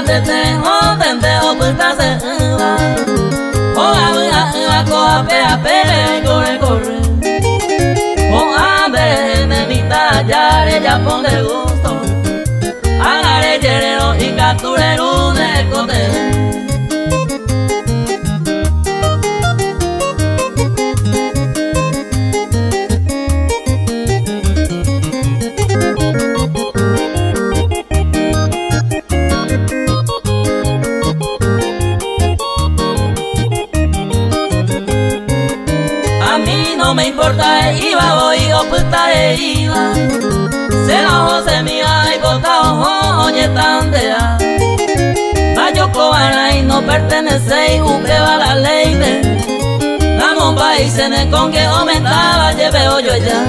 de te joden de ocultarse o a coa pe corre corre o a ver nemita ya pon de gusto agare yerero y capture un cote. No me importa iba voy o puta iba se la jose mía y bota ojo oye tandea bayo cobara y no pertenece y juzgueba la ley de la momba y se ne con que aumentaba lleve hoyo ya.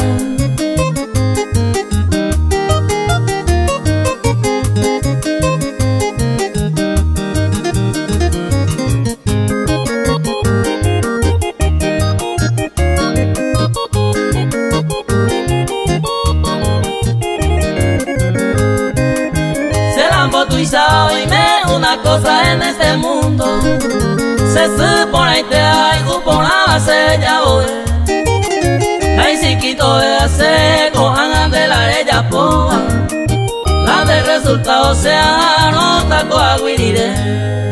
Y sabes una cosa en este mundo se supone que hay por la base ya voy la chiquito de hacer cojan de la ella poa la de resultado sea nota coaguirire.